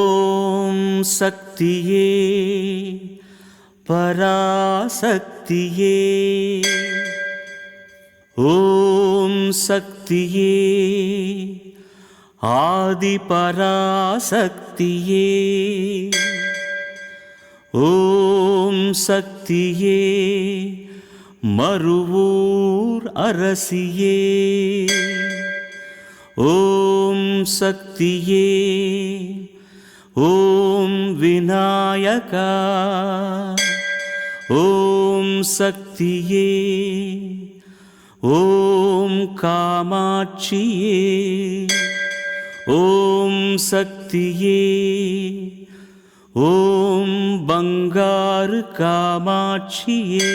ஓம் சக்தியே பராசக்தியே, ஓம் சக்தியே ஆதி பராசக்தியே, ஓம் சக்தியே மருவூர் அரசியே, ஓம் சக்தியே ஓம் விநாயகா, ஓம் சக்தியே ஓம் காமாட்சியே, ஓம் சக்தியே ஓம் பங்காரு காமாட்சியே.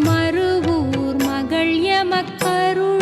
மருவூர் மகள் எமக்கருள்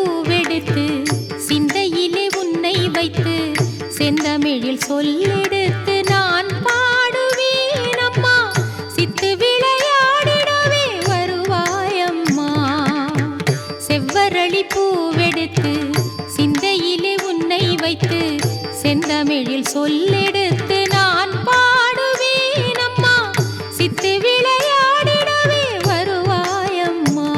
பூவெடுத்து சிந்தையிலே உன்னை வைத்து செந்தமிழில் சொல்லெடுத்து நான் பாடுவேன் அம்மா. சித்து விளையாடிடவே வருவாயம்மா. செவ்வரளி பூவெடுத்து சிந்தையிலே உன்னை வைத்து செந்தமிழில் சொல்லெடுத்து நான் பாடுவேன் அம்மா. சித்து விளையாடிடவே வருவாயம்மா.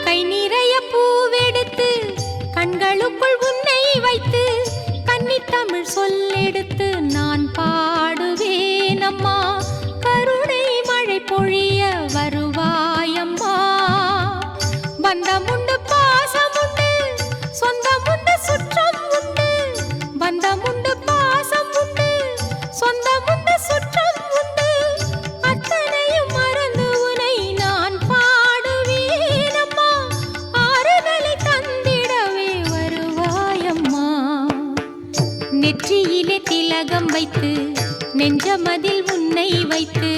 கை நிறைய பூவெடுத்து கண்களுக்குள் உன்னை வைத்து கன்னித்தமிழ் சொல்லெடுத்து நான் பாடுவேன் அம்மா. கருணை மழை பொழிய வருவாயம்மா. பந்தமுண்டு பாசமுண்டு சொந்தமுண்டு சுற்றம் உண்டு. பந்தமுண்டு பாசம் உண்டு சொந்தமுண்டு சுற்றம் உண்டு. அத்தனையும் மறந்து உனை நான் பாடுவேன் அம்மா. ஆறுதலை தந்திடவே வருவாயம்மா. நெற்றியிலே திலகம் வைத்து நெஞ்சமதில் உன்னை வைத்து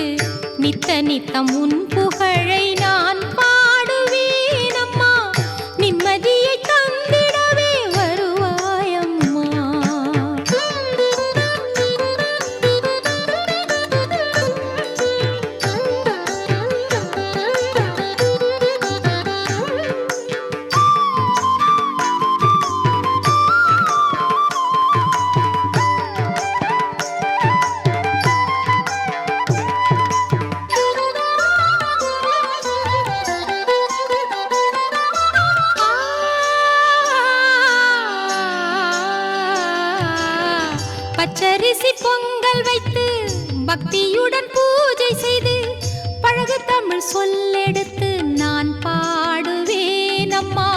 நித்த நித்தம் உன் புகழை நான் பாடுவேன் அம்மா. நிம்மதியை தந்திடவே வருவாயம்மா. பச்சரிசி பொங்கல் வைத்து பக்தியுடன் பூஜை செய்து பழகு தமிழ் சொல்லெடுத்து நான் பாடுவேன் அம்மா.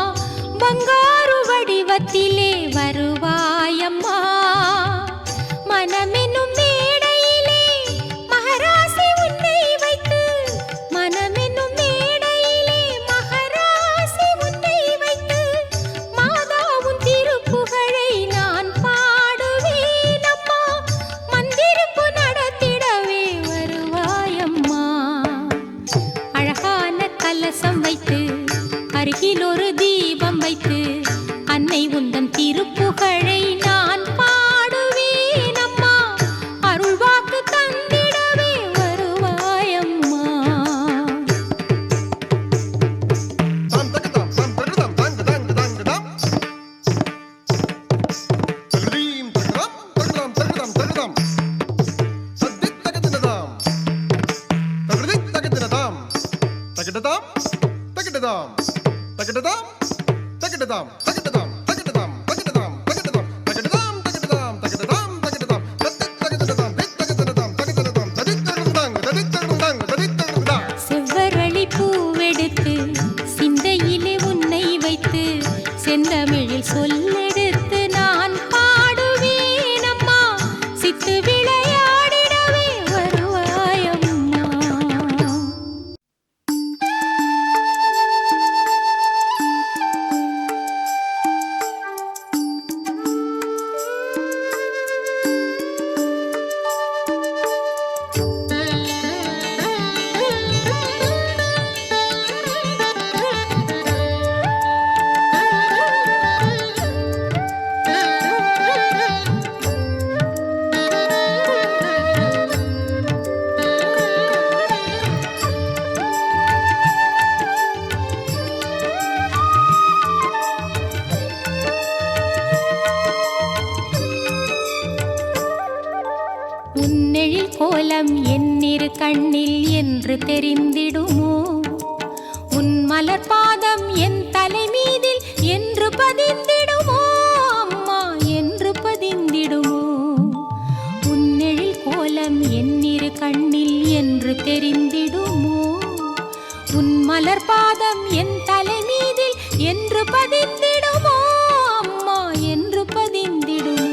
பங்காரு வடிவத்திலே வருவாயம்மா. மனமென்னும் மேடையிலே மகராசி உன்னை வைத்து மனமென்னும் மேடையிலே மகராசி உன்னை வைத்து மாதா உன் திருப்புகழை நான் பாடுவேன் அம்மா. மந்திருப்பு நடத்திடவே வருவாயம்மா. அழகான கலசம் வைத்து அருகில் ஒரு தீபம் வைத்து அன்னை உந்தன் திருப்புகழை நான் பாடுவேன் அம்மா. அருள் வாக்கு தந்திடவே வருவாயம்மா. செவ்வரளி பூவெடுத்து சிந்தையிலே உன்னை வைத்து செந்தமிழில் சொல்லெடுத்து நான் பாடுவேன் அம்மா. சித்து விளையாடிடவே வருவாயம்மா. உன்னெழில் கோலம் என்னிரு கண்ணில் என்று தெரிந்திடுமோ? உன் மலர் பாதம் என் தலை மீதில் என்று பதிந்திடுமோ? அம்மா என்று பதிந்திடுமோ? உன்னெழில் கோலம் என்னிரு கண்ணில் என்று தெரிந்திடுமோ? உன் மலர் பாதம் என் தலை மீதில் என்று பதிந்திடுமோ? அம்மா என்று பதிந்திடுமோ?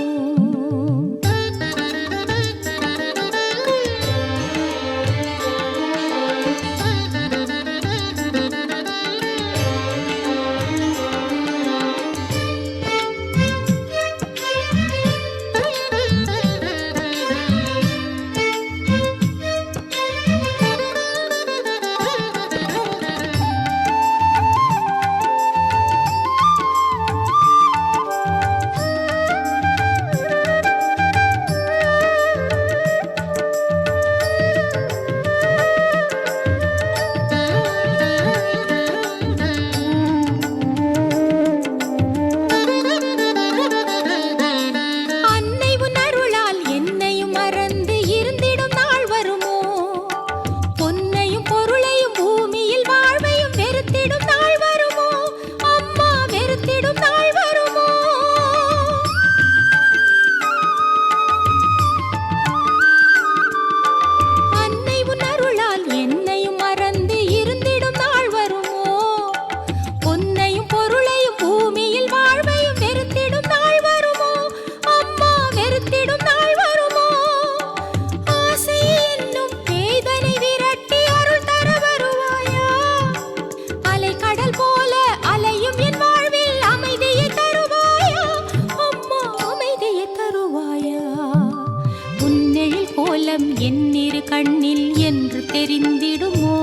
என்னிரு கண்ணில் என்று தெரிந்திடுமோ?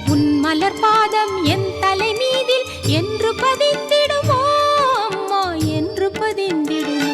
உன் மலர் பாதம் என் தலை மீதில் என்று பதிந்திடுமோ? அம்மா என்று பதிந்திடுமோ?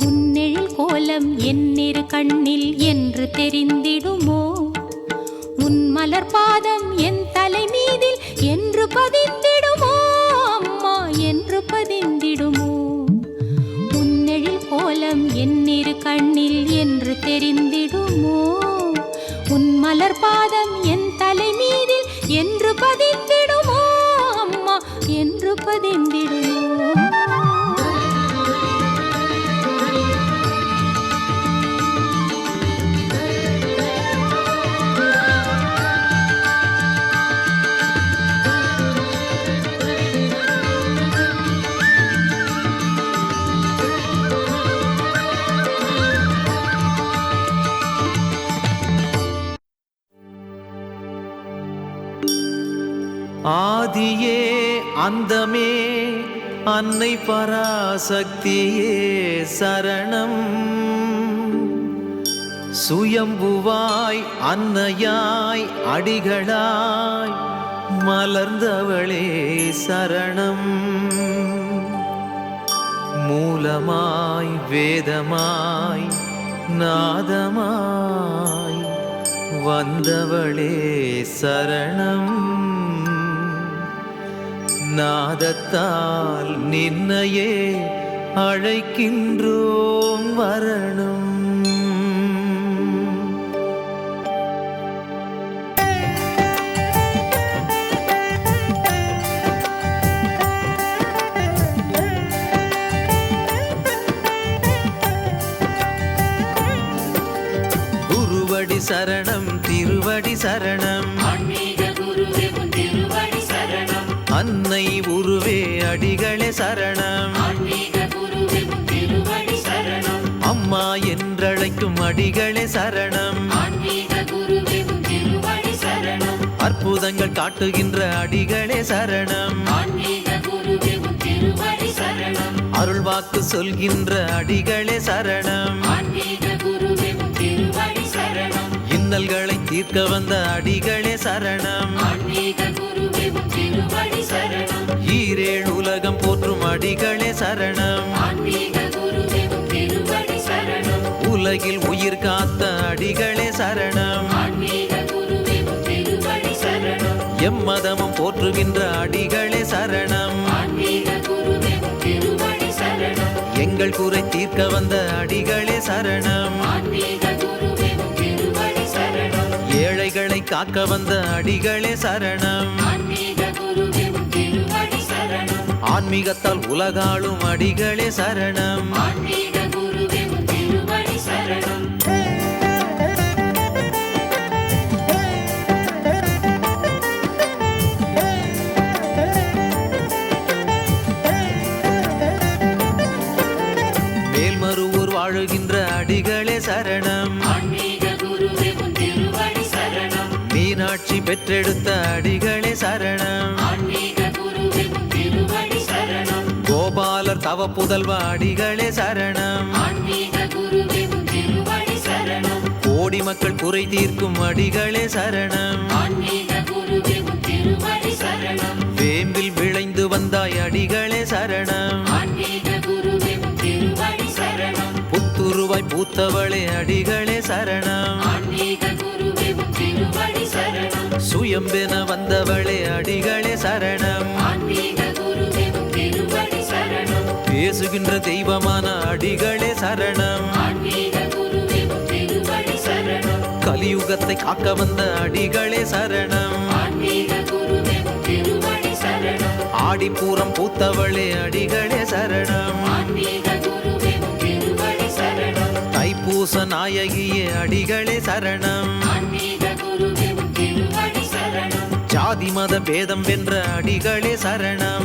உன்னெழில் கோலம் என்னிரு கண்ணில் என்று தெரிந்திடுமோ? உன் மலர் பாதம் என் தலை மீதில் என்று பதிந்திடுமோ? அம்மா என்று பதிந்திடுமோ? உன்னெழில் கோலம் என்னிரு கண்ணில் என்று தெரிந்திடுமோ? உன் மலர் பாதம் என் தலை மீதில் என்று பதிந்திடுமோ? அம்மா என்று பதிந்திடுமோ? ஆதியே அந்தமே அன்னை பராசக்தியே சரணம். சுயம்புவாய் அன்னையாய் அடிகளாய் மலர்ந்தவளே சரணம். மூலமாய் வேதமாய் நாதமாய் வந்தவளே சரணம். நாதத் மனத்தால் நின்னையே அழைக்கின்றோம் வரணும். குருவடி சரணம் திருவடி சரணம் அன்னை உருவே அடிகளே சரணம். அம்மா என்றழைக்கும் அடிகளே சரணம். அற்புதங்கள் காட்டுகின்ற அடிகளே சரணம். அருள்வாக்கு சொல்கின்ற அடிகளே சரணம். இன்னல்களை தீர்க்க வந்த அடிகளே சரணம். ஈரேழு உலகம் போற்றும் அடிகளே சரணம். உலகில் உயிர் காத்த அடிகளே சரணம். எம்மதமும் போற்றுகின்ற அடிகளே சரணம். எங்கள் குறை தீர்க்க வந்த அடிகளே சரணம். ஏழைகளை காக்க வந்த அடிகளே சரணம். ஆன்மீகத்தால் உலகாளும் அடிகளே சரணம். மேல்மருவூர் வாழுகின்ற அடிகளே சரணம். மீனாட்சி பெற்றெடுத்த அடிகளே சரணம். கோபாலர் தவ புதல்வ அடிகளே சரணம். கோடி மக்கள் குறை தீர்க்கும் அடிகளே சரணம். வேம்பில் விளைந்து வந்தாய் அடிகளே சரணம். புத்துருவாய் பூத்தவளே அடிகளே சரணம். சுயம்பென வந்தவளே அடிகளே சரணம். பேசுகின்ற தெய்வமான அடிகளே சரணம். கலியுகத்தை காக்க வந்த அடிகளே சரணம். ஆடிப்பூரம் பூத்தவளே அடிகளே சரணம். தைப்பூச நாயகியே அடிகளே சரணம். ஜாதி மத பேதம் வென்ற அடிகளே சரணம்.